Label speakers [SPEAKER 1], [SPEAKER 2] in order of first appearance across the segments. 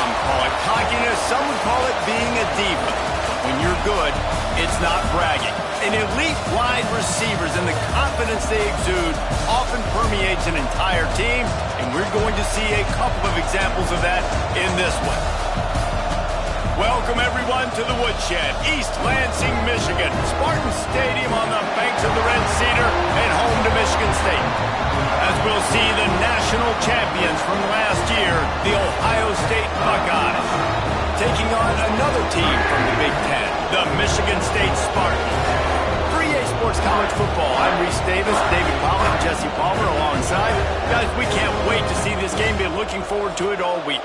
[SPEAKER 1] Some call it cockiness, some would call it being a diva. But when you're good, it's not bragging. An elite wide receivers and the confidence they exude often permeates an entire team, and we're going to see a couple of examples of that in this one. Welcome, everyone, to the Woodshed, East Lansing, Michigan. Spartan Stadium on the banks of the Red Cedar and home to Michigan State. As we'll see the national champions from last year, the Ohio State Buckeyes, taking on another team from the Big Ten, the Michigan State Spartans. For EA Sports College Football, I'm Reese Davis, David Pollock, Jesse Palmer alongside. Guys, we can't wait to see this game. Been looking forward to it all week.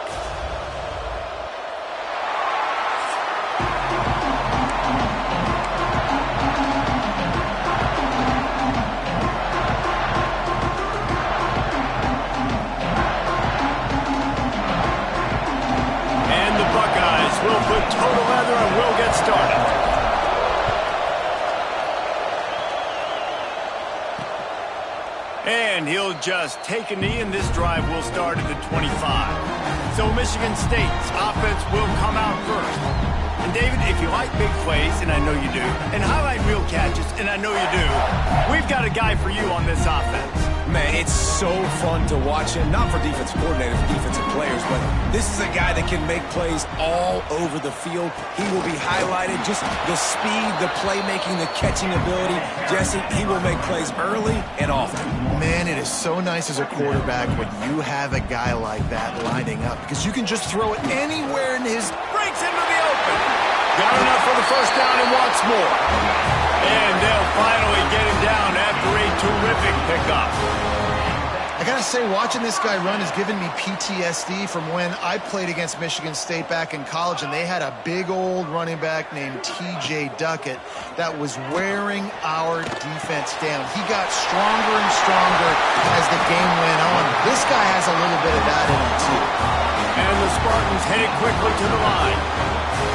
[SPEAKER 1] We'll put total leather and we'll get started. And he'll just take a knee, and this drive will start at the 25. So Michigan State's offense will come out first. And David, if you like big plays, and I know you do, and highlight real catches, and I know you do, we've got a guy for you on this offense.
[SPEAKER 2] Man, it's so fun to watch him, not for defensive coordinators, defensive players, but this is a guy that can make plays all over the field. He will be highlighted, just the speed, the playmaking, the catching ability. Jesse, he will make plays early and often.
[SPEAKER 3] Man, it is so nice as a quarterback when you have a guy like that lining up, because you can just throw it anywhere in his...
[SPEAKER 1] Breaks into the open. Got enough for the first down and wants more. And they'll finally get him down after a terrific pickup.
[SPEAKER 3] I gotta say, watching this guy run has given me PTSD from when I played against Michigan State back in college, and they had a big old running back named T.J. Duckett that was wearing our defense down. He got stronger and stronger as the game went on. This guy has a little bit of that in him, too.
[SPEAKER 1] And the Spartans headed quickly to the line.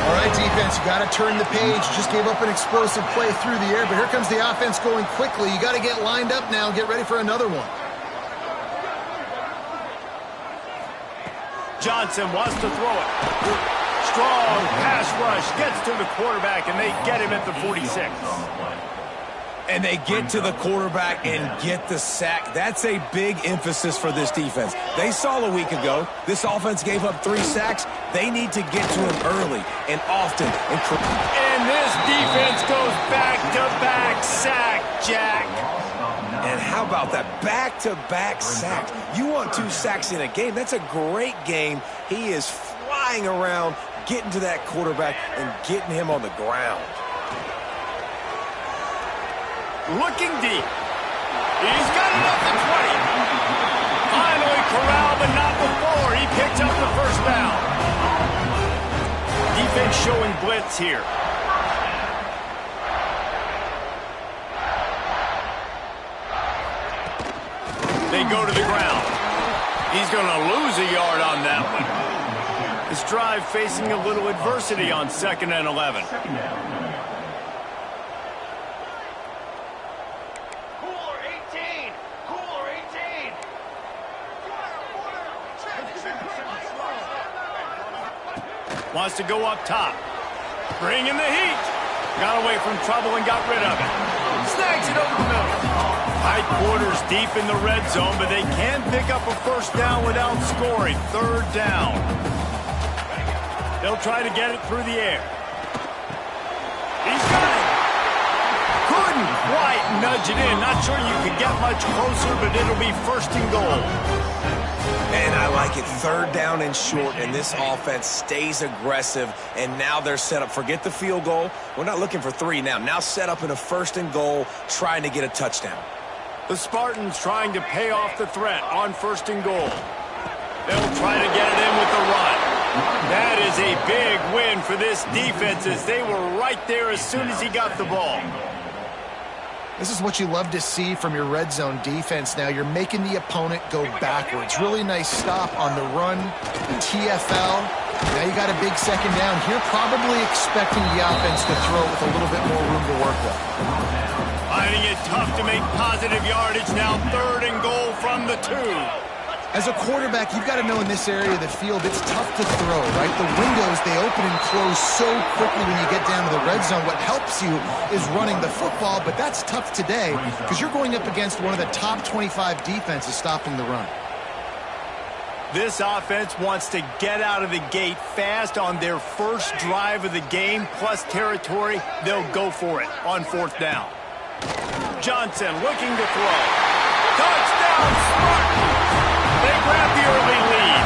[SPEAKER 3] All right, defense, you got to turn the page. Just gave up an explosive play through the air, but here comes the offense going quickly. You got to get lined up now and get ready for another one.
[SPEAKER 1] Johnson wants to throw it. Strong pass rush gets to the quarterback, and they get him at the 46.
[SPEAKER 2] And they get to the quarterback and get the sack. That's a big emphasis for this defense. They saw a week ago, this offense gave up 3 sacks. They need to get to him early and often.
[SPEAKER 1] And this defense goes back-to-back sack, Jack.
[SPEAKER 2] And how about that back-to-back sack? You want 2 sacks in a game. That's a great game. He is flying around, getting to that quarterback and getting him on the ground.
[SPEAKER 1] Looking deep. He's got it up to 20. Finally corralled, but not before. He picks up the first down. Defense showing blitz here. They go to the ground. He's going to lose a yard on that one. This drive facing a little adversity on 2nd and 11. Wants to go up top. Bring in the heat. Got away from trouble and got rid of it. Snags it over the middle. Tight quarters deep in the red zone, but they can pick up a first down without scoring. 3rd down. They'll try to get it through the air. He's got it. Couldn't quite nudge it in. Not sure you could get much closer, but it'll be 1st and goal.
[SPEAKER 2] And I like it, 3rd down and short, and this offense stays aggressive, and now they're set up. Forget the field goal. We're not looking for 3 now. Now set up in a 1st and goal, trying to get a touchdown.
[SPEAKER 1] The Spartans trying to pay off the threat on 1st and goal. They'll try to get it in with the run. That is a big win for this defense, as they were right there as soon as he got the ball.
[SPEAKER 3] This is what you love to see from your red zone defense now. You're making the opponent go backwards. Really nice stop on the run, TFL. Now you got a big 2nd down. Here probably expecting the offense to throw with a little bit more room to work with.
[SPEAKER 1] Finding it tough to make positive yardage now. 3rd and goal from the 2.
[SPEAKER 3] As a quarterback, you've got to know in this area of the field, it's tough to throw, right? The windows, they open and close so quickly when you get down to the red zone. What helps you is running the football, but that's tough today because you're going up against one of the top 25 defenses stopping the run.
[SPEAKER 1] This offense wants to get out of the gate fast on their first drive of the game, plus territory. They'll go for it on 4th down. Johnson looking to throw. Touchdown, Spartans! They grab the early lead.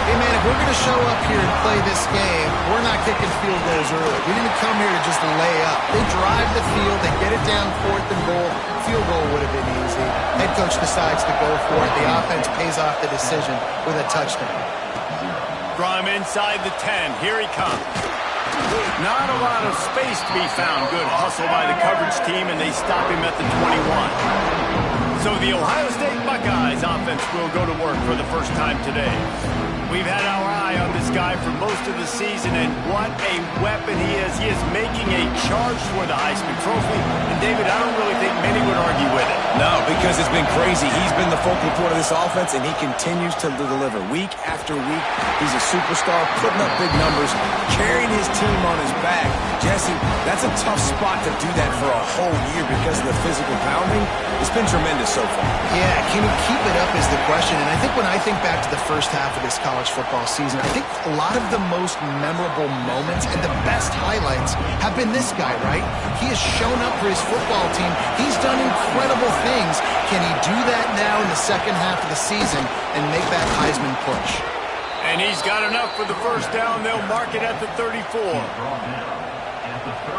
[SPEAKER 3] Hey, man, if we're going to show up here and play this game, we're not kicking field goals early. We didn't come here to just lay up. They drive the field. They get it down 4th and goal. Field goal would have been easy. Head coach decides to go for it. The offense pays off the decision with a touchdown.
[SPEAKER 1] From inside the 10, here he comes. Not a lot of space to be found. Good hustle by the coverage team, and they stop him at the 21. So the Ohio State Buckeyes offense will go to work for the first time today. We've had our eye on this guy for most of the season, and what a weapon he is. He is making a charge for the Heisman Trophy. And, David, I don't really think many would argue with it.
[SPEAKER 2] No, because it's been crazy. He's been the focal point of this offense, and he continues to deliver week after week. He's a superstar, putting up big numbers, carrying his team on his back. Jesse, that's a tough spot to do that for a whole year because of the physical pounding. It's been tremendous so far.
[SPEAKER 3] Yeah, can he keep it up is the question. And I think when I think back to the first half of this college football season, I think a lot of the most memorable moments and the best highlights have been this guy, right? He has shown up for his football team. He's done incredible things. Can he do that now in the second half of the season and make that Heisman push?
[SPEAKER 1] And he's got enough for the first down. They'll mark it at the 34.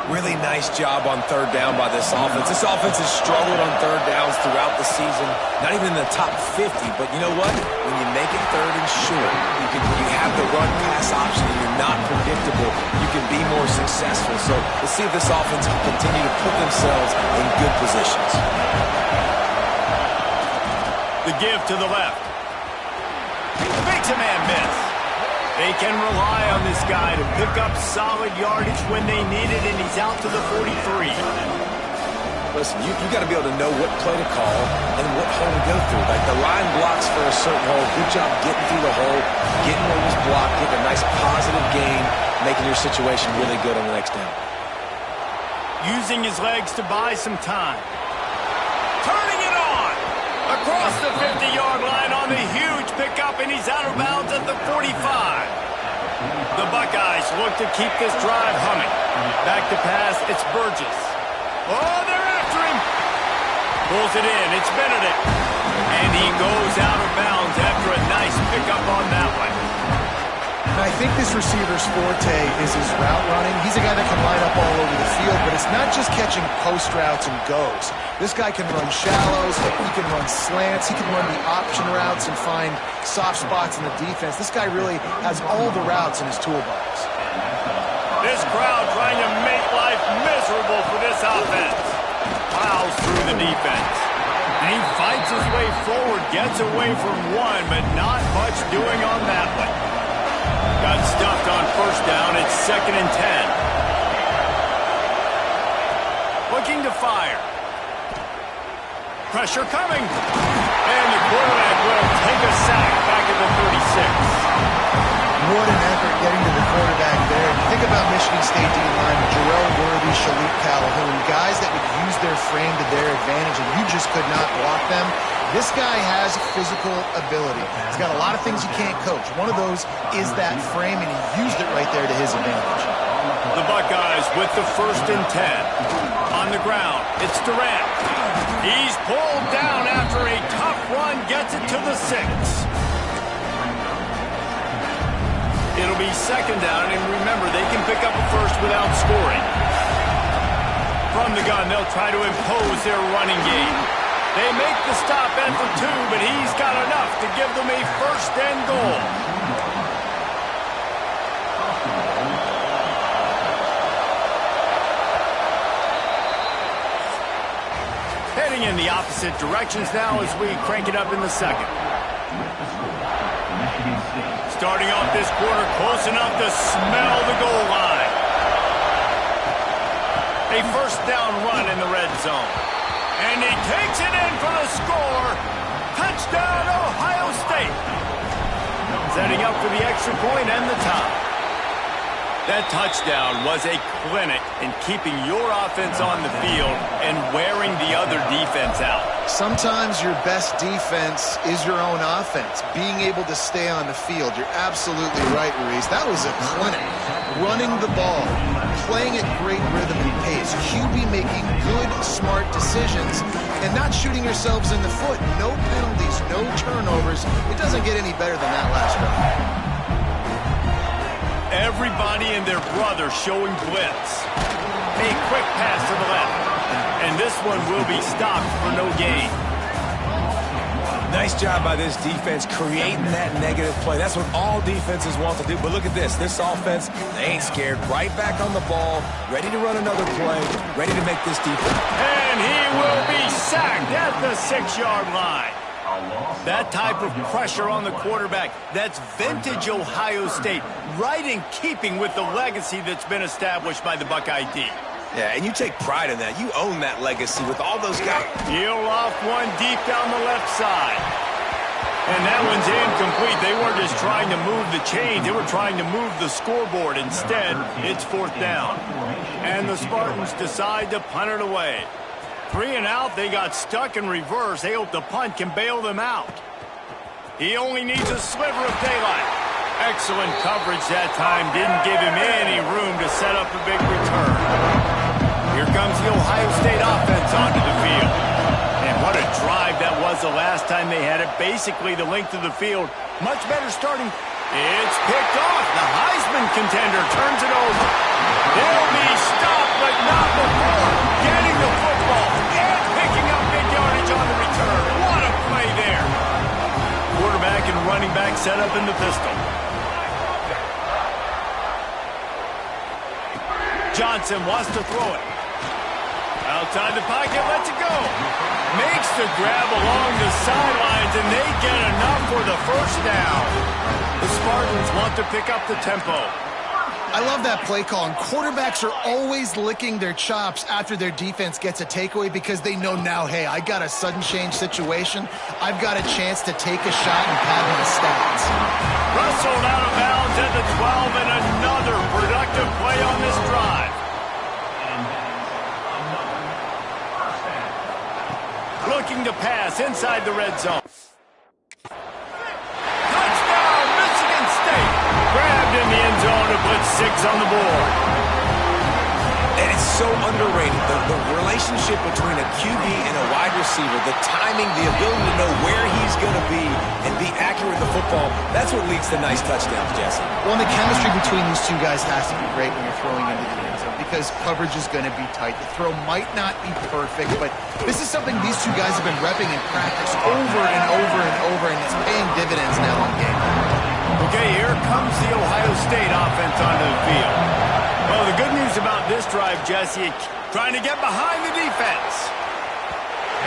[SPEAKER 2] Really nice job on 3rd down by this offense. This offense has struggled on 3rd downs throughout the season. Not even in the top 50, but you know what? When you make it 3rd and short, you have the run-pass option and you're not predictable. You can be more successful. So let's see if this offense can continue to put themselves in good positions.
[SPEAKER 1] The give to the left. Makes a man miss. They can rely on this guy to pick up solid yardage when they need it, and he's out to the 43.
[SPEAKER 2] Listen, you got to be able to know what play to call and what hole to go through. Like the line blocks for a certain hole. Good job getting through the hole, getting what was blocked, getting a nice positive gain, making your situation really good on the next down.
[SPEAKER 1] Using his legs to buy some time. Turning it on! Across the 50-yard line on the huge pickup, and he's out of bounds at the 45. The Buckeyes look to keep this drive humming. Back to pass, it's Burgess. Oh, they're after him. Pulls it in, it's Benedict. And he goes out of bounds after a nice pickup on that one.
[SPEAKER 3] I think this receiver's forte is his route running. He's a guy that can line up all over the field, but it's not just catching post routes and goes. This guy can run shallows, he can run slants, he can run the option routes and find soft spots in the defense. This guy really has all the routes in his toolbox.
[SPEAKER 1] This crowd trying to make life miserable for this offense. Plows through the defense. And he fights his way forward, gets away from one, but not much doing on that one. Got stuffed on first down. It's 2nd and 10. Looking to fire. Pressure coming. And the quarterback will take a sack back at the 36.
[SPEAKER 3] What an effort getting to the quarterback there. And think about Michigan State D-line, Jarrell Worthy, Shalik Calhoun, guys that would use their frame to their advantage, and you just could not block them. This guy has physical ability. He's got a lot of things you can't coach. One of those is that frame, and he used it right there to his advantage.
[SPEAKER 1] The Buckeyes with the 1st and 10. On the ground, it's Durant. He's pulled down after a tough run, gets it to the 6. It'll be 2nd down, and remember, they can pick up a first without scoring. From the gun, they'll try to impose their running game. They make the stop at the 2, but he's got enough to give them a 1st and goal. Heading in the opposite directions now as we crank it up in the 2nd. Starting off this quarter close enough to smell the goal line. A 1st down run in the red zone. And he takes it in for the score. Touchdown, Ohio State. Setting up for the extra point and the tie. That touchdown was a clinic in keeping your offense on the field and wearing the other defense out.
[SPEAKER 3] Sometimes your best defense is your own offense, being able to stay on the field. You're absolutely right, Ruiz. That was a clinic. Running the ball, playing at great rhythm and pace, QB making good, smart decisions, and not shooting yourselves in the foot. No penalties, no turnovers. It doesn't get any better than that last drive.
[SPEAKER 1] Everybody and their brother showing blitz. A quick pass to the left. And this one will be stopped for no gain.
[SPEAKER 2] Nice job by this defense creating that negative play. That's what all defenses want to do. But look at this. This offense, they ain't scared. Right back on the ball, ready to run another play, ready to make this defense.
[SPEAKER 1] And he will be sacked at the 6-yard line. That type of pressure on the quarterback, that's vintage Ohio State, right in keeping with the legacy that's been established by the Buckeye D.
[SPEAKER 2] Yeah, and you take pride in that. You own that legacy with all those guys.
[SPEAKER 1] He'll off one deep down the left side. And that one's incomplete. They weren't just trying to move the chains. They were trying to move the scoreboard. Instead, it's 4th down. And the Spartans decide to punt it away. 3 and out, they got stuck in reverse. They hope the punt can bail them out. He only needs a sliver of daylight. Excellent coverage that time. Didn't give him any room to set up a big return. Here comes the Ohio State offense onto the field. And what a drive that was the last time they had it. Basically the length of the field. Much better starting. It's picked off. The Heisman contender turns it over. They'll be stopped, but not before getting the football and picking up big yardage on the return. What a play there. Quarterback and running back set up in the pistol. Johnson wants to throw it. Outside the pocket, lets it go. Makes the grab along the sidelines, and they get enough for the first down. The Spartans want to pick up the tempo.
[SPEAKER 3] I love that play call, and quarterbacks are always licking their chops after their defense gets a takeaway because they know now, hey, I got a sudden change situation. I've got a chance to take a shot and pad my stats.
[SPEAKER 1] Wrestled out of bounds at the 12, and another productive play on this drive. Looking to pass inside the red zone. Touchdown, Michigan State. Grabbed in the end zone to put 6 on the board.
[SPEAKER 2] And it's so underrated. The relationship between a QB and a wide receiver, the timing, the ability to know where he's going to be and be accurate with the football, that's what leads to nice touchdowns, Jesse.
[SPEAKER 3] Well, and the chemistry between these two guys has to be great when you're throwing into the end zone because coverage is going to be tight. The throw might not be perfect, but this is something these two guys have been repping in practice over and over and over, and it's paying dividends now in game.
[SPEAKER 1] Okay, here comes the Ohio State offense onto the field. Well, the good news about this drive, Jesse, trying to get behind the defense.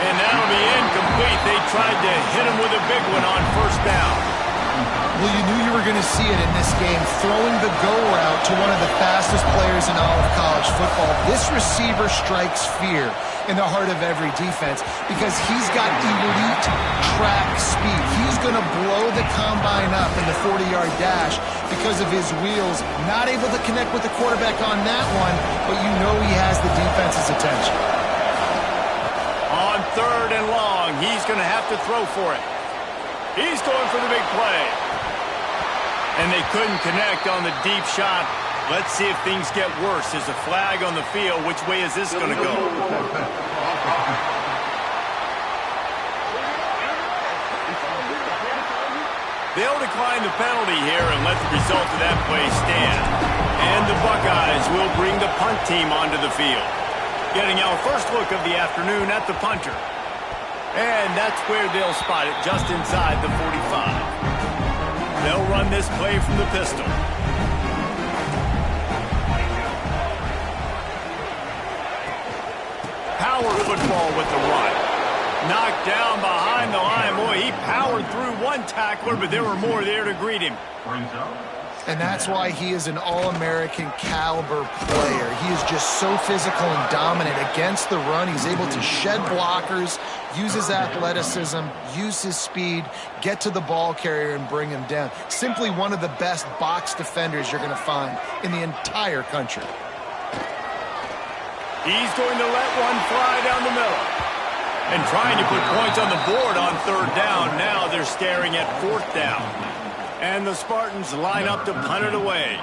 [SPEAKER 1] And that'll be incomplete. They tried to hit him with a big one on 1st down.
[SPEAKER 3] Well, you knew you were going to see it in this game, throwing the go route to one of the fastest players in all of college football. This receiver strikes fear in the heart of every defense because he's got elite track speed. He's going to blow the combine up in the 40-yard dash because of his wheels. Not able to connect with the quarterback on that one, but you know he has the defense's attention.
[SPEAKER 1] On 3rd and long, he's going to have to throw for it. He's going for the big play. And they couldn't connect on the deep shot. Let's see if things get worse. There's a flag on the field. Which way is this going to go? They'll decline the penalty here and let the result of that play stand. And the Buckeyes will bring the punt team onto the field. Getting our first look of the afternoon at the punter. And that's where they'll spot it, just inside the 45. They'll run this play from the pistol. Power football with the run. Knocked down behind the line. Boy, he powered through one tackler, but there were more there to greet him.
[SPEAKER 3] And that's why he is an All-American caliber player. He is just so physical and dominant against the run. He's able to shed blockers, use his athleticism, use his speed, get to the ball carrier and bring him down. Simply one of the best box defenders you're going to find in the entire country.
[SPEAKER 1] He's going to let one fly down the middle. And trying to put points on the board on third down. Now they're staring at fourth down. And the Spartans line up to punt it away.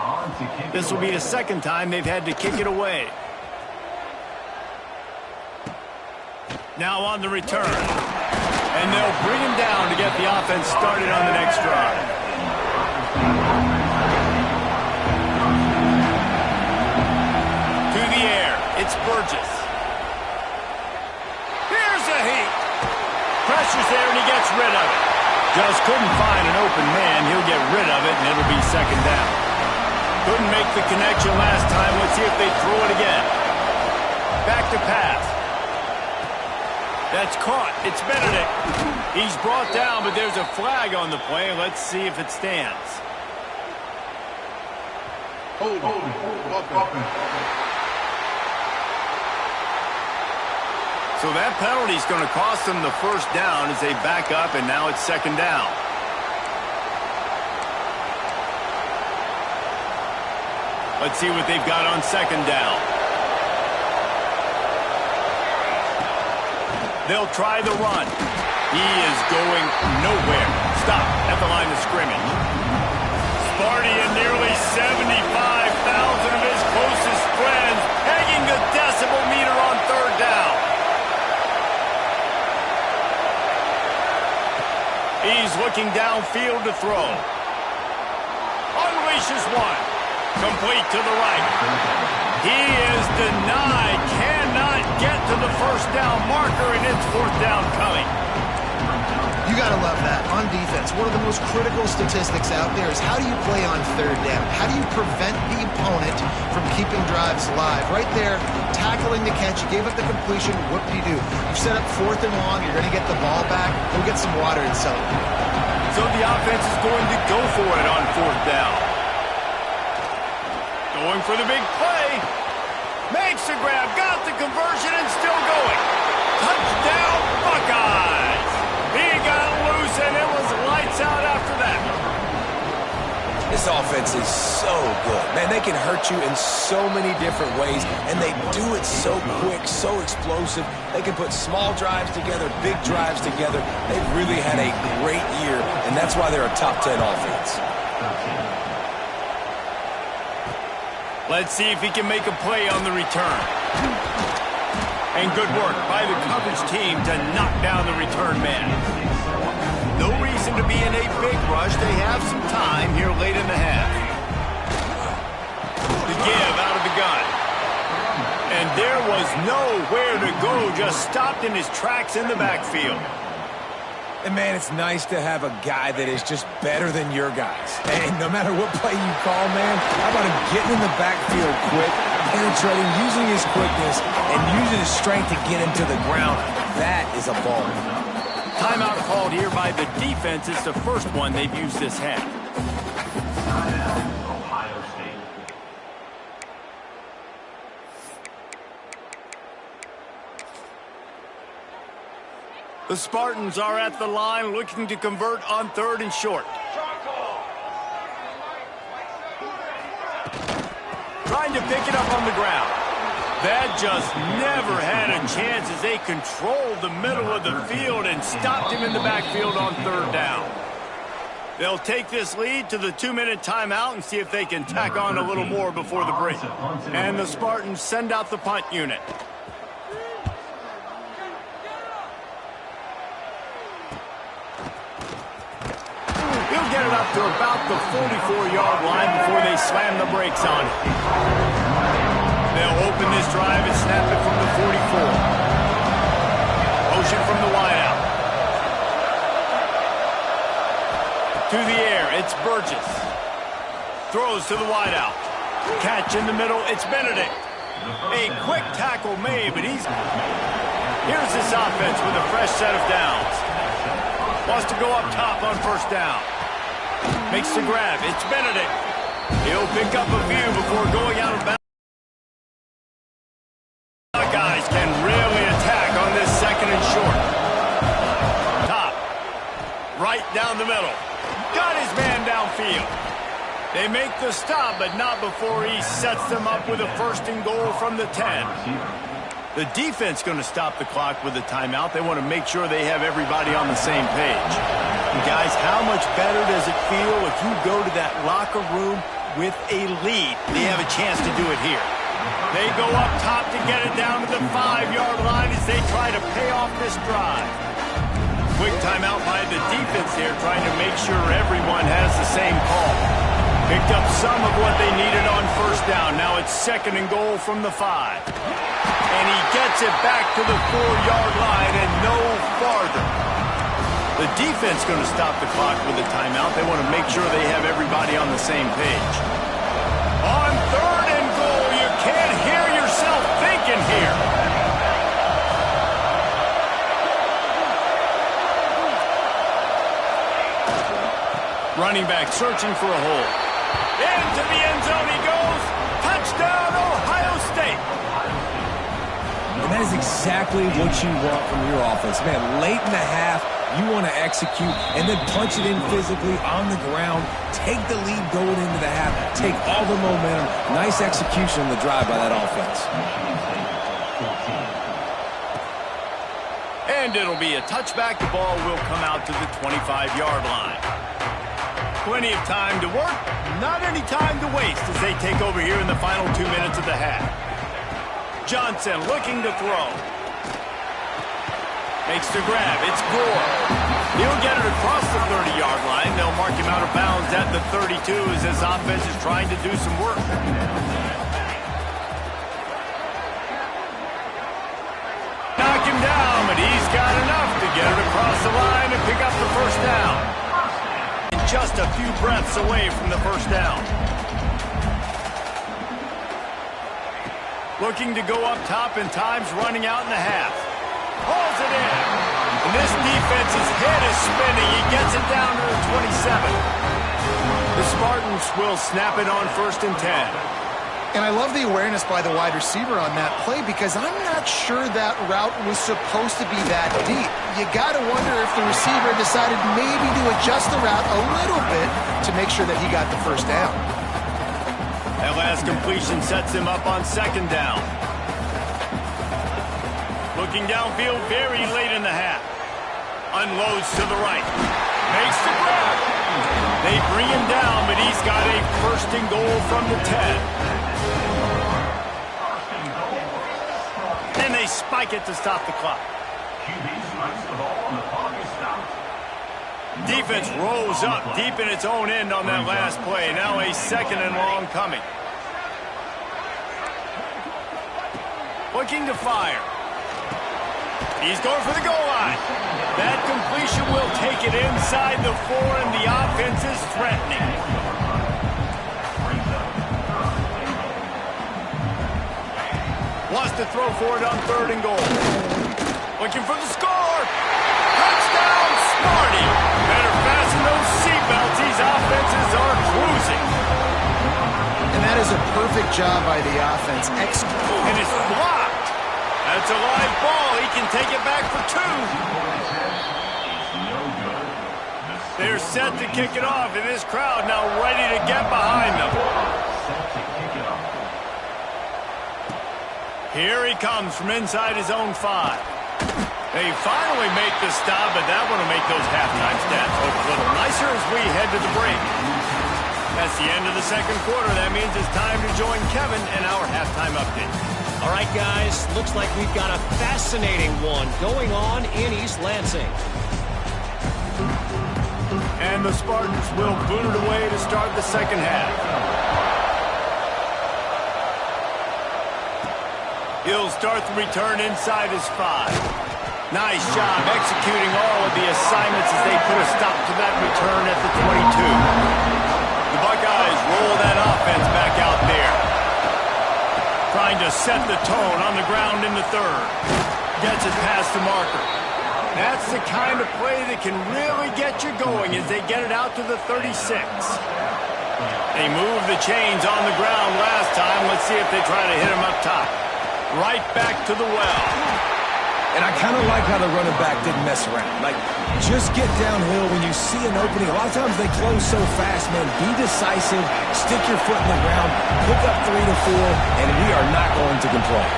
[SPEAKER 1] This will be the second time they've had to kick it away. Now on the return. And they'll bring him down to get the offense started on the next drive. To the air. It's Burgess. Here's a heat. Pressure's there and he gets rid of it. Just couldn't find an open man. He'll get rid of it, and it'll be second down. Couldn't make the connection last time. Let's see if they throw it again. Back to pass. That's caught. It's Benedict. He's brought down, but there's a flag on the play. Let's see if it stands. So that penalty is going to cost them the first down as they back up, and now it's second down. Let's see what they've got on second down. They'll try the run. He is going nowhere. Stop at the line of scrimmage. Sparty and nearly 75,000 of his closest friends pegging the decibel meter on third down. He's looking downfield to throw. Unleashes one. Complete to the right. He is denied. Cannot get to the first down marker, and it's fourth down coming.
[SPEAKER 3] You got to love that. On defense, one of the most critical statistics out there is how do you play on third down? How do you prevent the opponent from keeping drives alive? Right there, tackling the catch. You gave up the completion. What do? You set up fourth and long. You're going to get the ball back. Go get some water and celebrate.
[SPEAKER 1] So the offense is going to go for it on fourth down. Going for the big play. Makes the grab. Got the conversion and still going. Touchdown, Buckeyes. He got loose, and it was lights out after that.
[SPEAKER 2] This offense is so good. Man, they can hurt you in so many different ways, and they do it so quick, so explosive. They can put small drives together, big drives together. They've really had a great year, and that's why they're a top 10 offense.
[SPEAKER 1] Let's see if he can make a play on the return. And good work by the coverage team to knock down the return man. No reason to be in a big rush. They have some time here late in the half. The give out of the gun. And there was nowhere to go. Just stopped in his tracks in the backfield.
[SPEAKER 2] And, man, it's nice to have a guy that is just better than your guys. And no matter what play you call, man, how about him getting in the backfield quick, penetrating, using his quickness, and using his strength to get him to the ground. That is a ball.
[SPEAKER 1] Timeout called here by the defense. It's the first one they've used this half. The Spartans are at the line looking to convert on third and short. Trying to pick it up on the ground. That just never had a chance as they controlled the middle of the field and stopped him in the backfield on third down. They'll take this lead to the 2-minute timeout and see if they can tack on a little more before the break. And the Spartans send out the punt unit. He'll get it up to about the 44-yard line before they slam the brakes on it. They'll open this drive and snap it from the 44. Motion from the wideout. To the air, it's Burgess. Throws to the wideout. Catch in the middle, it's Benedict. A quick tackle made, but he's... Here's this offense with a fresh set of downs. Wants to go up top on first down. Makes the grab. It's Benedict. He'll pick up a few before going out of bounds. Guys can really attack on this second and short. Top. Right down the middle. Got his man downfield. They make the stop, but not before he sets them up with a first and goal from the 10. The defense going to stop the clock with a timeout. They want to make sure they have everybody on the same page. And guys, how much better does it feel if you go to that locker room with a lead? They have a chance to do it here. They go up top to get it down to the 5-yard line as they try to pay off this drive. Quick timeout by the defense here, trying to make sure everyone has the same call. Picked up some of what they needed on first down. Now it's second and goal from the 5. And he gets it back to the 4-yard line and no farther. The defense going to stop the clock with a timeout. They want to make sure they have everybody on the same page. On third and goal, you can't hear yourself thinking here. Running back searching for a hole. Into the end zone he goes. Touchdown, Ohio State.
[SPEAKER 2] And that is exactly what you want from your offense. Man, late in the half, you want to execute and then punch it in physically on the ground. Take the lead going into the half. Take all the momentum. Nice execution on the drive by that offense.
[SPEAKER 1] And it'll be a touchback. The ball will come out to the 25-yard line. Plenty of time to work, not any time to waste as they take over here in the final 2 minutes of the half. Johnson looking to throw. Makes the grab. It's Gore. He'll get it across the 30-yard line. They'll mark him out of bounds at the 32 as his offense is trying to do some work. Knock him down, but he's got enough to get it across the line and pick up the first down. Just a few breaths away from the first down. Looking to go up top, and time's running out in the half. Hauls it in. And this defense's head is spinning. He gets it down to the 27. The Spartans will snap it on first and 10.
[SPEAKER 3] And I love the awareness by the wide receiver on that play because I'm not sure that route was supposed to be that deep. You got to wonder if the receiver decided maybe to adjust the route a little bit to make sure that he got the first down.
[SPEAKER 1] That last completion sets him up on second down. Looking downfield very late in the half. Unloads to the right. Makes the grab. They bring him down, but he's got a first and goal from the 10. And they spike it to stop the clock. Defense rolls up deep in its own end on that last play. Now a second and long coming. Looking to fire. He's going for the goal line. That completion will take it inside the 4, and the offense is threatening. Wants to throw for it on third and goal. Looking for the score. Touchdown, Smarty. Better fasten those seatbelts. These offenses are cruising.
[SPEAKER 3] And that is a perfect job by the offense.
[SPEAKER 1] And it's blocked. That's a live ball. He can take it back for 2. They're set to kick it off, and this crowd now ready to get behind them. Here he comes from inside his own 5. They finally make the stop, but that one will make those halftime stats look a little nicer as we head to the break. That's the end of the second quarter. That means it's time to join Kevin in our halftime update.
[SPEAKER 4] All right, guys, looks like we've got a fascinating one going on in East Lansing.
[SPEAKER 1] And the Spartans will boot it away to start the second half. He'll start the return inside his 5. Nice job executing all of the assignments as they put a stop to that return at the 22. The Buckeyes roll that offense back out there. Trying to set the tone on the ground in the third. Gets it past the marker. That's the kind of play that can really get you going as they get it out to the 36. They moved the chains on the ground last time. Let's see if they try to hit him up top. Right back to the well.
[SPEAKER 2] And I kind of like how the running back didn't mess around. Like, just get downhill when you see an opening. A lot of times they close so fast, man. Be decisive, stick your foot in the ground, pick up 3 to 4, and we are not going to complain.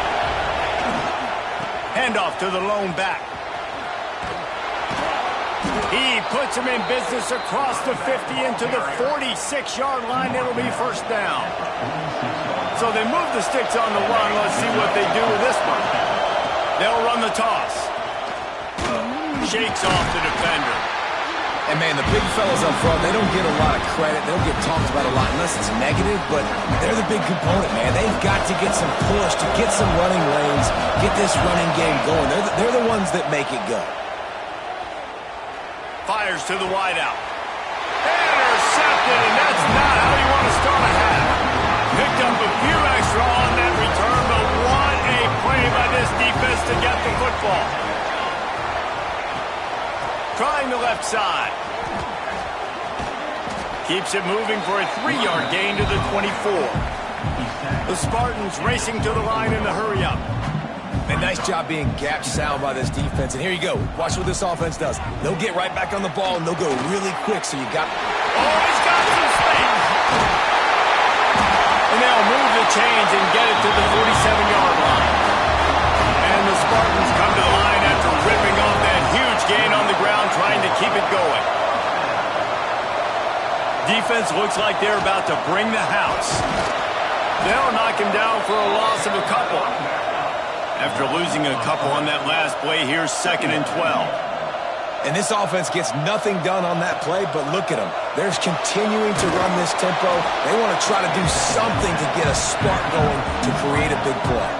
[SPEAKER 1] Handoff to the lone back. He puts him in business across the 50 into the 46-yard line. It'll be first down. So they move the sticks on the run. Let's see what they do with this one. They'll run the toss. Shakes off the defender.
[SPEAKER 2] And, man, the big fellas up front, they don't get a lot of credit. They don't get talked about a lot unless it's negative, but they're the big component, man. They've got to get some push, to get some running lanes, get this running game going. They're the ones that make it go.
[SPEAKER 1] Fires to the wideout. Intercepted, and that's not how you want to start a half. Picked up a few extra on that return, but what a play by this defense to get the football. Trying the left side. Keeps it moving for a 3-yard gain to the 24. The Spartans racing to the line in the hurry-up.
[SPEAKER 2] And nice job being gap sound by this defense. And here you go. Watch what this offense does. They'll get right back on the ball, and they'll go really quick, so you got...
[SPEAKER 1] Oh, he's got some space. And they'll move the chains and get it to the 47-yard line. And the Spartans come to the line after ripping off that huge gain on the ground, trying to keep it going. Defense looks like they're about to bring the house. They'll knock him down for a loss of a couple. After losing a couple on that last play, here's 2nd and 12.
[SPEAKER 2] And this offense gets nothing done on that play, but look at them. They're continuing to run this tempo. They want to try to do something to get a spark going to create a big play.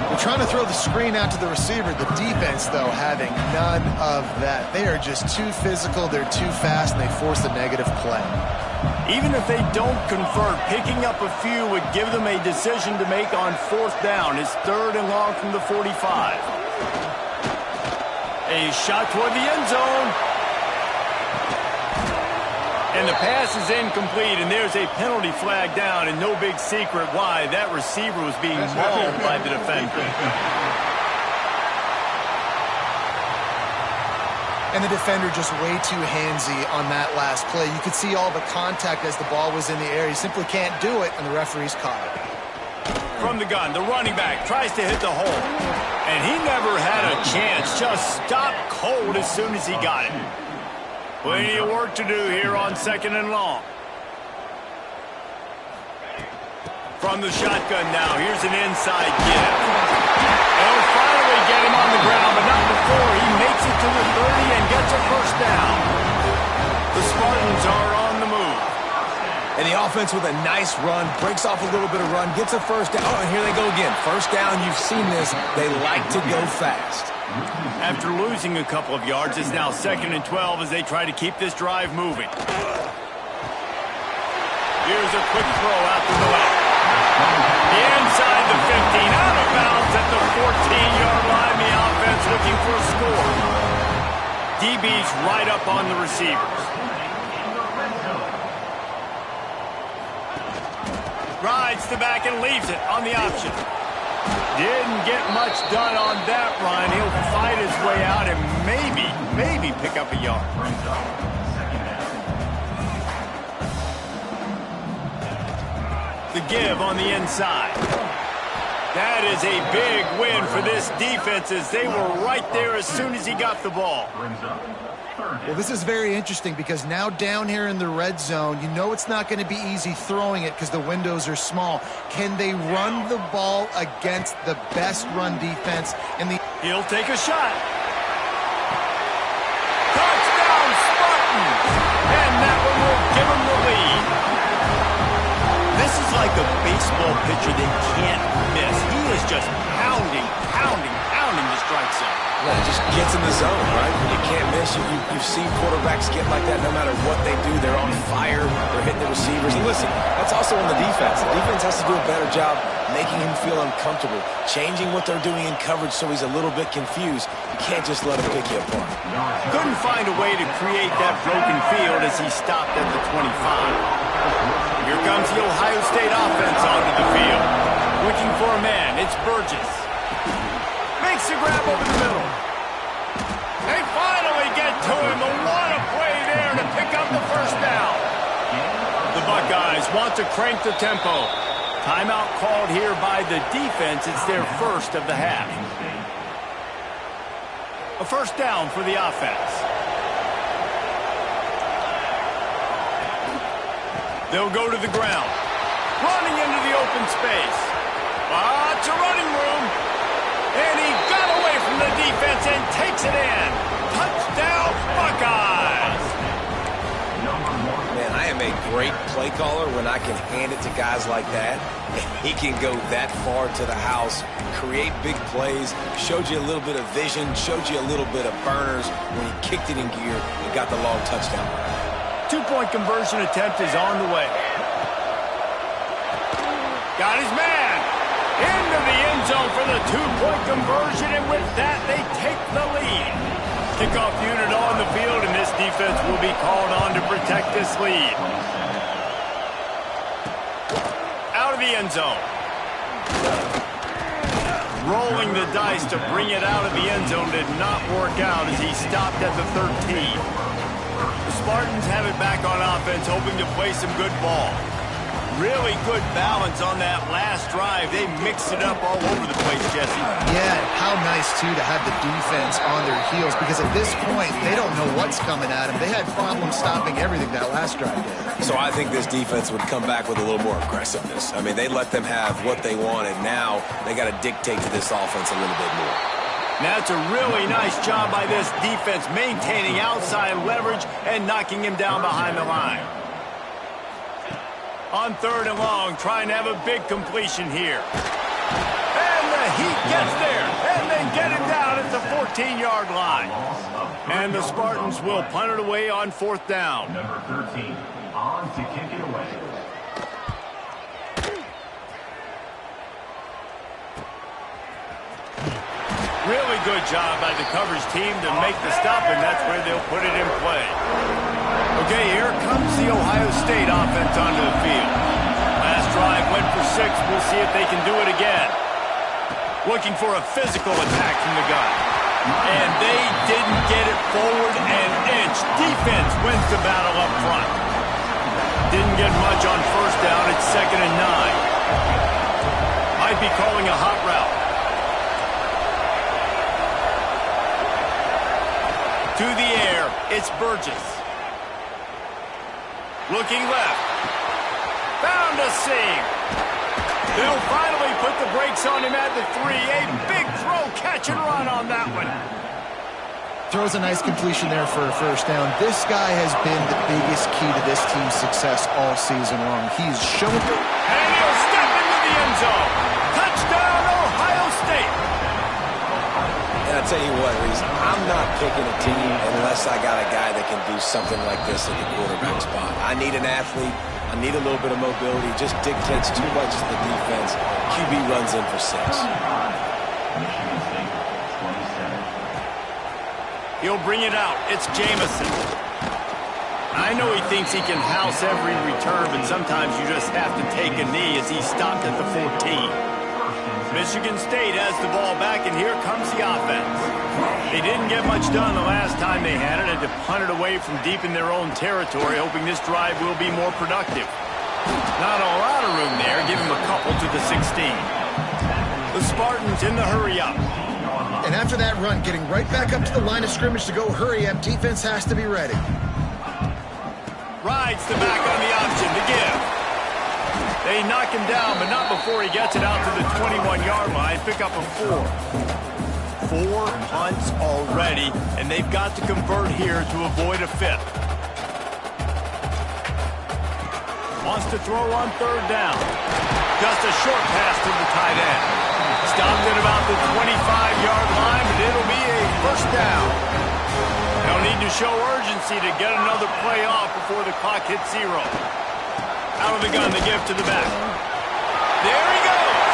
[SPEAKER 3] They're trying to throw the screen out to the receiver. The defense, though, having none of that. They are just too physical, they're too fast, and they force the negative play.
[SPEAKER 1] Even if they don't convert, picking up a few would give them a decision to make on 4th down. It's 3rd and long from the 45. A shot toward the end zone. And the pass is incomplete, and there's a penalty flag down, and no big secret why. That receiver was being mauled by the defender.
[SPEAKER 3] And the defender just way too handsy on that last play. You could see all the contact as the ball was in the air. He simply can't do it, and the referee's caught it.
[SPEAKER 1] From the gun, the running back tries to hit the hole. And he never had a chance. Just stopped cold as soon as he got it. Plenty of work to do here on 2nd and long. From the shotgun now, here's an inside give. They'll finally get him on the ground, but not before he makes it to the 30 and gets a first down. The Spartans are on the move.
[SPEAKER 2] And the offense with a nice run, breaks off a little bit of run, gets a first down. Oh, and here they go again. First down, you've seen this. They like to go fast.
[SPEAKER 1] After losing a couple of yards, it's now 2nd and 12 as they try to keep this drive moving. Here's a quick throw out to the left. Inside the 15, out of bounds at the 14-yard line. The offense looking for a score. DB's right up on the receivers. Rides the back and leaves it on the option. Didn't get much done on that run. He'll fight his way out and maybe pick up a yard. The give on the inside. That is a big win for this defense as they were right there as soon as he got the ball.
[SPEAKER 3] Well, this is very interesting because now down here in the red zone, you know it's not going to be easy throwing it because the windows are small. Can they run the ball against the best run defense in the...
[SPEAKER 1] He'll take a shot. Touchdown, Spartans! And that one will give him the lead. This is like a baseball pitcher they can't miss. He is just pounding the strike zone.
[SPEAKER 2] Yeah, just gets in the zone, right? You can't miss. You've seen quarterbacks get like that no matter what they do. They're on fire. They're hitting the receivers. And listen, that's also on the defense. The defense has to do a better job making him feel uncomfortable, changing what they're doing in coverage so he's a little bit confused. You can't just let him pick you apart.
[SPEAKER 1] Couldn't find a way to create that broken field as he stopped at the 25. Here comes the Ohio State offense onto the field. Looking for a man. It's Burgess. Makes the grab over the middle. They finally get to him. And what a play there to pick up the first down. The Buckeyes want to crank the tempo. Timeout called here by the defense. It's their first of the half. A first down for the offense. They'll go to the ground. Running into the open space. Lots of running room. And he got away from the defense and takes it in. Touchdown, Buckeyes!
[SPEAKER 2] Man, I am a great play caller when I can hand it to guys like that. He can go that far to the house, create big plays, showed you a little bit of vision, showed you a little bit of burners when he kicked it in gear and got the long touchdown.
[SPEAKER 1] Two-point conversion attempt is on the way. Got his man into the end zone for the two-point conversion, and with that, they take the lead. Kickoff unit on the field, and this defense will be called on to protect this lead. Out of the end zone. Rolling the dice to bring it out of the end zone did not work out as he stopped at the 13. The Spartans have it back on offense, hoping to play some good ball. Really good balance on that last drive. They mixed it up all over the place, Jesse.
[SPEAKER 3] Yeah, how nice, too, to have the defense on their heels, because at this point, they don't know what's coming at them. They had problems stopping everything that last drive did.
[SPEAKER 2] So I think this defense would come back with a little more aggressiveness. I mean, they let them have what they wanted. Now they got to dictate to this offense a little bit more.
[SPEAKER 1] That's a really nice job by this defense, maintaining outside leverage and knocking him down behind the line. On third and long, trying to have a big completion here. And the Heat gets there, and they get him down at the 14-yard line. And the Spartans will punt it away on fourth down.
[SPEAKER 5] Number 13, on to kick it away.
[SPEAKER 1] Really good job by the coverage team to make the stop, and that's where they'll put it in play. Okay, here comes the Ohio State offense onto the field. Last drive went for 6. We'll see if they can do it again. Looking for a physical attack from the gun. And they didn't get it forward an inch. Defense wins the battle up front. Didn't get much on first down. It's 2nd and 9. Might be calling a hot route. To the air, it's Burgess. Looking left. Found a seam. They'll finally put the brakes on him at the 3. A big throw, catch and run on that one.
[SPEAKER 3] Throws a nice completion there for a first down. This guy has been the biggest key to this team's success all season long. He's shown it.
[SPEAKER 1] And he'll step into the end zone. Touchdown, Ohio State.
[SPEAKER 2] And I tell you what, Reese, I'm not picking a team unless I got a guy that can do something like this at the quarterback spot. I need an athlete. I need a little bit of mobility. Just dictates too much to the defense. QB runs in for 6.
[SPEAKER 5] Michigan State, 27.
[SPEAKER 1] He'll bring it out. It's Jamison. I know he thinks he can house every return, but sometimes you just have to take a knee as he stopped at the 14. Michigan State has the ball back, and here comes the offense. They didn't get much done the last time they had it, and to punt it away from deep in their own territory, hoping this drive will be more productive. Not a lot of room there. Give him a couple to the 16. The Spartans in the hurry-up.
[SPEAKER 3] And after that run, getting right back up to the line of scrimmage to go hurry-up, defense has to be ready.
[SPEAKER 1] Rides the back on the option to give. They knock him down, but not before he gets it out to the 21-yard line. Pick up a 4. 4 punts already, and they've got to convert here to avoid a 5th. Wants to throw on third down. Just a short pass to the tight end. Stopped at about the 25-yard line, but it'll be a first down. They'll need to show urgency to get another play off before the clock hits 0. Out of the gun, the give to the back. There he goes.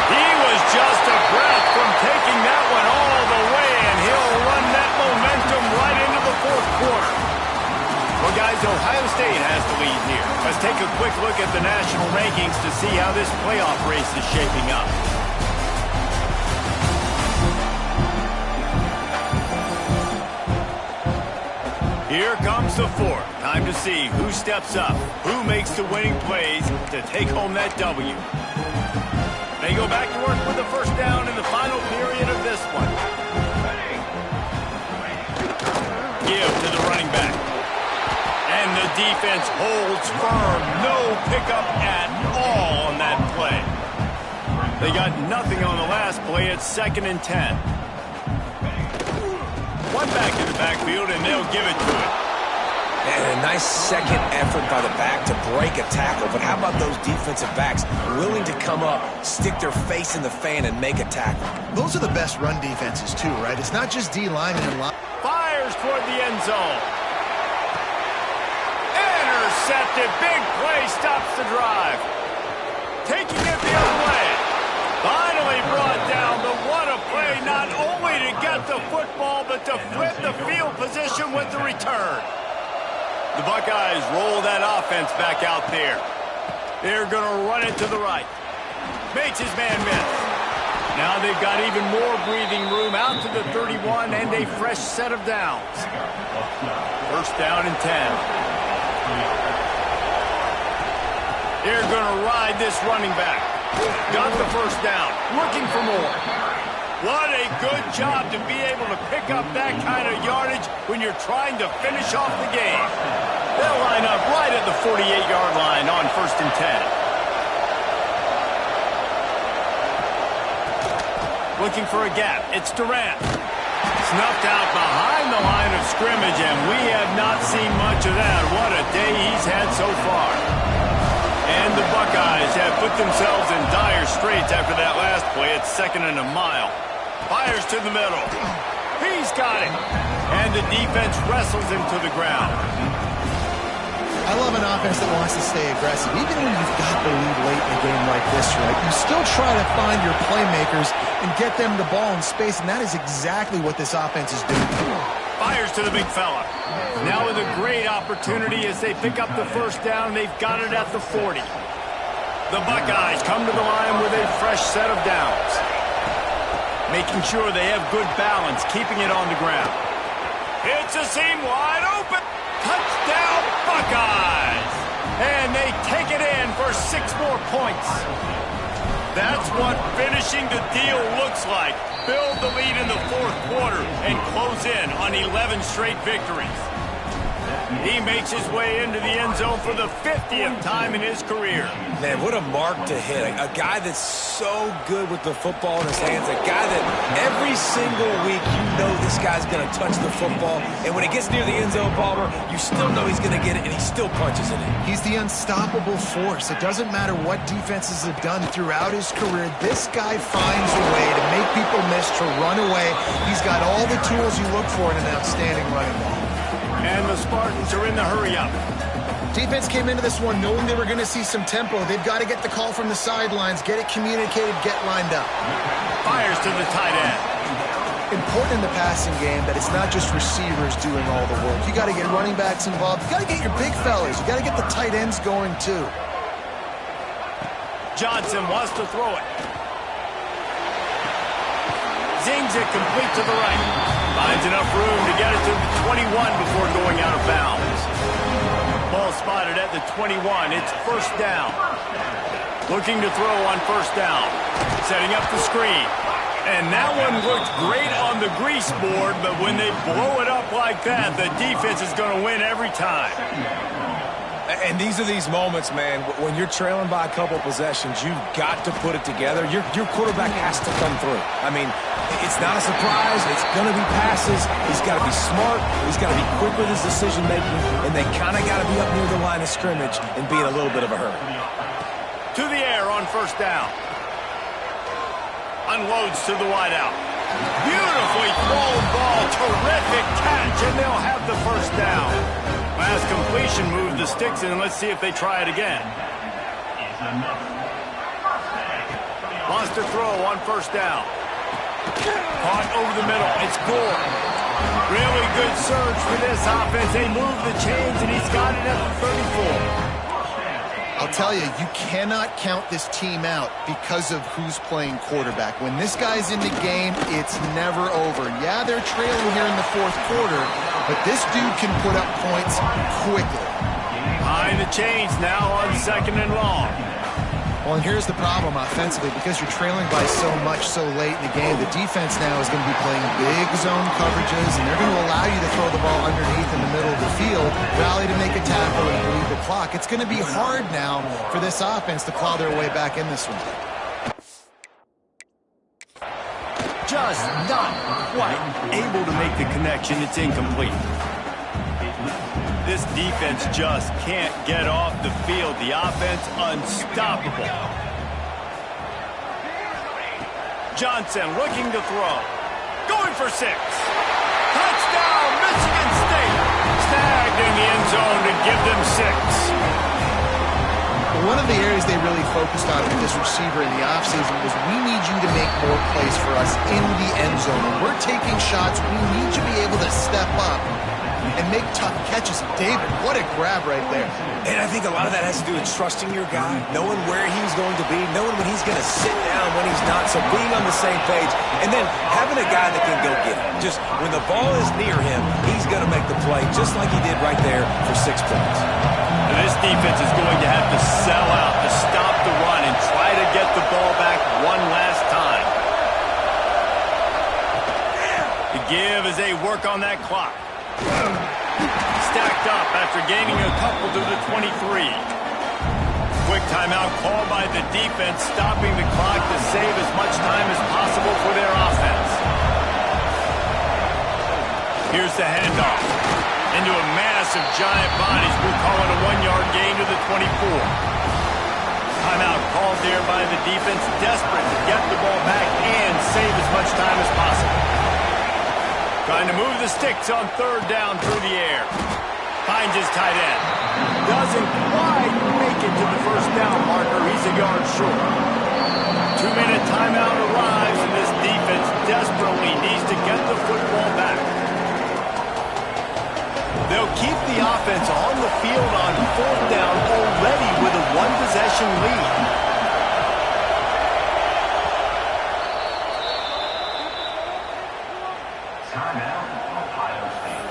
[SPEAKER 1] He was just a breath from taking that one all the way, and he'll run that momentum right into the fourth quarter. Well, guys, Ohio State has the lead take a quick look at the national rankings to see how this playoff race is shaping up. Here comes the fourth. Time to see who steps up, who makes the winning plays to take home that W. They go back to work with the first down in the final period of this one. Give to the running back. And the defense holds firm. No pickup at all on that play. They got nothing on the last play. It's 2nd and 10. One back in the backfield, and they'll give it to it.
[SPEAKER 2] And a nice second effort by the back to break a tackle. But how about those defensive backs willing to come up, stick their face in the fan, and make a tackle?
[SPEAKER 3] Those are the best run defenses, too, right? It's not just D linemen and line.
[SPEAKER 1] Fires toward the end zone. Intercepted. Big play stops the drive. Taking it the other way. Finally brought down, but what a play, not only to get the football, but to flip the field position with the return. The Buckeyes roll that offense back out there. They're going to run it to the right. Makes his man miss. Now they've got even more breathing room out to the 31 and a fresh set of downs. First down and 10. They're going to ride this running back. Got the first down. Looking for more. What a good job to be able to pick up that kind of yardage when you're trying to finish off the game. They'll line up right at the 48-yard line on 1st and 10. Looking for a gap. It's Durant. Snuffed out behind the line of scrimmage, and we have not seen much of that. What a day he's had so far. And the Buckeyes have put themselves in dire straits after that last play. It's 2nd and a mile. Fires to the middle. He's got it. And the defense wrestles him to the ground.
[SPEAKER 3] I love an offense that wants to stay aggressive. Even when you've got the lead late in a game like this, right, you still try to find your playmakers and get them the ball in space, and that is exactly what this offense is doing.
[SPEAKER 1] Fires to the big fella. Now with a great opportunity as they pick up the first down. They've got it at the 40. The Buckeyes come to the line with a fresh set of downs. Making sure they have good balance, keeping it on the ground. Hits a seam wide open. Touchdown Buckeyes! And they take it in for 6 more points. That's what finishing the deal looks like. Build the lead in the 4th quarter and close in on 11 straight victories. He makes his way into the end zone for the 50th time in his career.
[SPEAKER 2] Man, what a mark to hit. A guy that's so good with the football in his hands. A guy that every single week you know this guy's going to touch the football. And when it gets near the end zone, Palmer, you still know he's going to get it, and he still punches it in.
[SPEAKER 3] He's the unstoppable force. It doesn't matter what defenses have done throughout his career. This guy finds a way to make people miss, to run away. He's got all the tools you look for in an outstanding running back.
[SPEAKER 1] And the Spartans are in the hurry-up.
[SPEAKER 3] Defense came into this one knowing they were going to see some tempo. They've got to get the call from the sidelines, get it communicated, get lined up.
[SPEAKER 1] Fires to the tight end.
[SPEAKER 3] Important in the passing game that it's not just receivers doing all the work. You got to get running backs involved. You got to get your big fellas. You got to get the tight ends going too.
[SPEAKER 1] Johnson wants to throw it. Zings it complete to the right. Finds enough room to get it to the 21 before going out of bounds. Ball spotted at the 21. It's first down. Looking to throw on first down. Setting up the screen. And that one looked great on the grease board, but when they blow it up like that, the defense is going to win every time.
[SPEAKER 2] And these are these moments, man, when you're trailing by a couple possessions, you've got to put it together. Your quarterback has to come through. I mean, it's not a surprise. It's going to be passes. He's got to be smart. He's got to be quick with his decision-making, and they kind of got to be up near the line of scrimmage and be in a little bit of a hurry.
[SPEAKER 1] To the air on first down. Unloads to the wideout. Beautifully thrown ball. Terrific catch, and they'll have the first down. Last completion moved the sticks in. Let's see if they try it again. Wants to throw on first down. Caught over the middle. It's Gore. Really good surge for this offense. They move the chains, and he's got it at the 34.
[SPEAKER 3] I'll tell you, you cannot count this team out because of who's playing quarterback. When this guy's in the game, it's never over. Yeah, they're trailing here in the fourth quarter, but this dude can put up points quickly.
[SPEAKER 1] Behind the chains now on 2nd and long.
[SPEAKER 3] Well, and here's the problem offensively. Because you're trailing by so much so late in the game, the defense now is going to be playing big zone coverages, and they're going to allow you to throw the ball underneath in the middle of the field, rally to make a tackle, and bleed the clock. It's going to be hard now for this offense to claw their way back in this one.
[SPEAKER 1] Just not quite able to make the connection. It's incomplete. This defense just can't get off the field. The offense unstoppable. Johnson looking to throw. Going for 6. Touchdown, Michigan State. Snagged in the end zone to give them 6.
[SPEAKER 3] One of the areas they really focused on with this receiver in the offseason was we need you to make more plays for us in the end zone. When we're taking shots, we need you to be able to step up and make tough catches. David, what a grab right there.
[SPEAKER 2] And I think a lot of that has to do with trusting your guy, knowing where he's going to be, knowing when he's going to sit down, when he's not, so being on the same page, and then having a guy that can go get it. Just when the ball is near him, he's going to make the play, just like he did right there for 6 points.
[SPEAKER 1] And this defense is going to have to sell out to stop the run and try to get the ball back one last time. The give as they work on that clock. Stacked up after gaining a couple to the 23. Quick timeout called by the defense, stopping the clock to save as much time as possible for their offense. Here's the handoff. Into a mass of giant bodies. We'll call it a 1-yard gain to the 24. Timeout called there by the defense, desperate to get the ball back and save as much time as possible. Trying to move the sticks on 3rd down through the air. Finds his tight end. Doesn't quite make it to the 1st down marker. He's a yard short. 2-minute timeout arrives, and this defense desperately needs to get the football back. They'll keep the offense on the field on 4th down already with a 1-possession lead.
[SPEAKER 5] Timeout, Ohio State.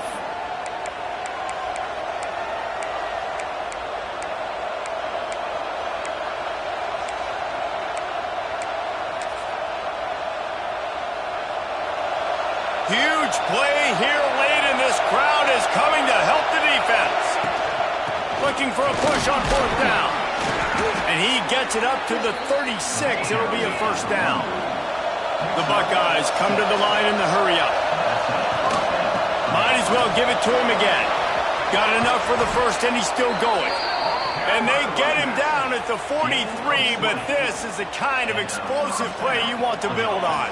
[SPEAKER 1] Huge play here late, and this crowd is coming to help the defense. Looking for a push on 4th down. And he gets it up to the 36. It'll be a 1st down. The Buckeyes come to the line in the hurry-up. Might as well give it to him again. Got enough for the 1st, and he's still going. And they get him down at the 43, but this is the kind of explosive play you want to build on.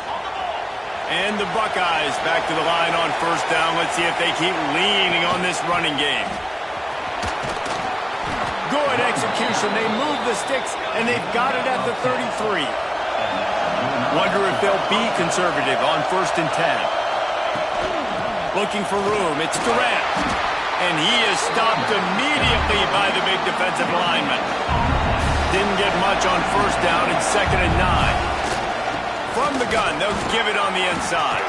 [SPEAKER 1] And the Buckeyes back to the line on 1st down. Let's see if they keep leaning on this running game. Good execution. They move the sticks, and they've got it at the 33. Wonder if they'll be conservative on 1st and 10. Looking for room. It's Durant. And he is stopped immediately by the big defensive lineman. Didn't get much on 1st down and 2nd and 9. From the gun, they'll give it on the inside.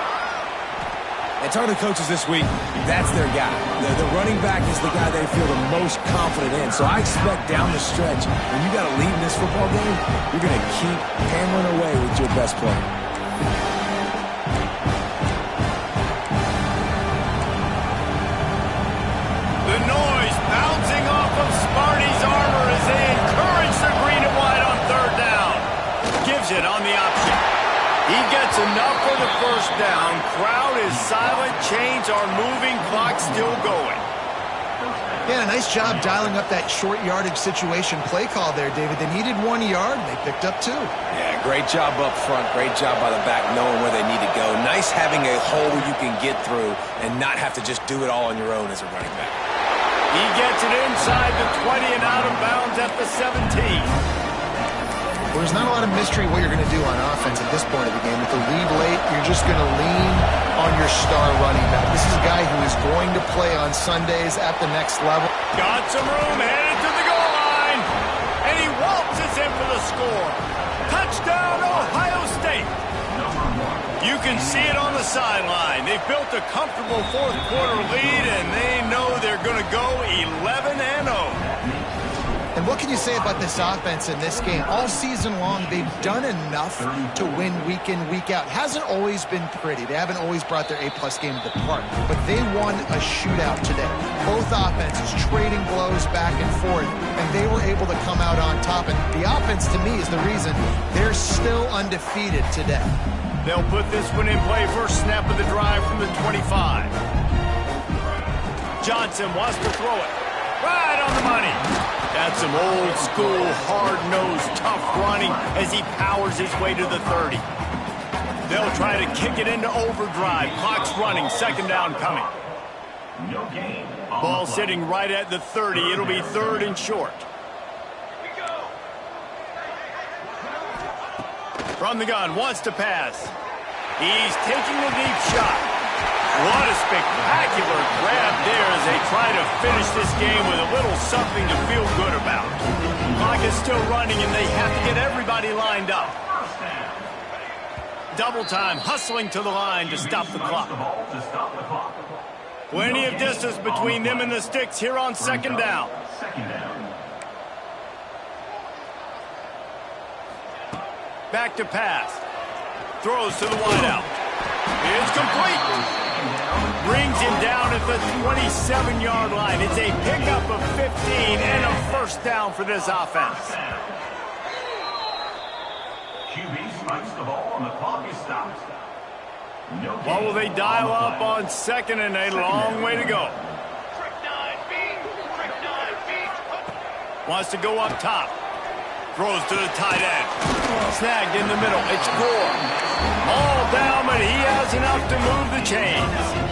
[SPEAKER 2] And talking to coaches this week, that's their guy. The running back is the guy they feel the most confident in. So I expect down the stretch, when you got to lead in this football game, you're going to keep hammering away with your best player.
[SPEAKER 1] The noise bouncing off of Sparty's armor as they encourage the green and white on 3rd down. Gives it on the option. He gets enough for the 1st down. Crowd is silent. Chains are moving. Clock still going.
[SPEAKER 3] Yeah, nice job dialing up that short yardage situation play call there, David. They needed 1 yard, and they picked up 2.
[SPEAKER 2] Yeah, great job up front. Great job by the back knowing where they need to go. Nice having a hole where you can get through and not have to just do it all on your own as a running back.
[SPEAKER 1] He gets it inside the 20 and out of bounds at the 17.
[SPEAKER 3] Well, there's not a lot of mystery what you're going to do on offense at this point of the game. With the lead late, you're just going to lean on your star running back. This is a guy who is going to play on Sundays at the next level.
[SPEAKER 1] Got some room, headed to the goal line. score. Touchdown, Ohio State. You can see it on the sideline. They've built a comfortable fourth quarter lead, and they know they're going to go 11-0.
[SPEAKER 3] And what can you say about this offense in this game? All season long, they've done enough to win week in, week out. Hasn't always been pretty. They haven't always brought their A-plus game to the park. But they won a shootout today. Both offenses trading blows back and forth, and they were able to come out on top. And the offense, to me, is the reason they're still undefeated today.
[SPEAKER 1] They'll put this one in play. First snap of the drive from the 25. Johnson wants to throw it. Right on the money. That's some old school, hard-nosed, tough running as he powers his way to the 30. They'll try to kick it into overdrive. Clock's running. Second down coming. Ball sitting right at the 30. It'll be third and short. From the gun, wants to pass. He's taking the deep shot. What a spectacular grab there as they try to finish this game with a little something to feel good about. Clock is still running, and they have to get everybody lined up. Double time, hustling to the line to stop the clock. Plenty of distance between them and the sticks here on second down. Back to pass. Throws to the wideout. It's complete. Brings him down at the 27-yard line. It's a pickup of 15 and a first down for this offense.
[SPEAKER 5] QB strikes the ball and the clock is stopped.
[SPEAKER 1] What will they dial up on second and a long way to go? Wants to go up top. Throws to the tight end. Snagged in the middle. It's Gore. All down, but he has enough to move the chains.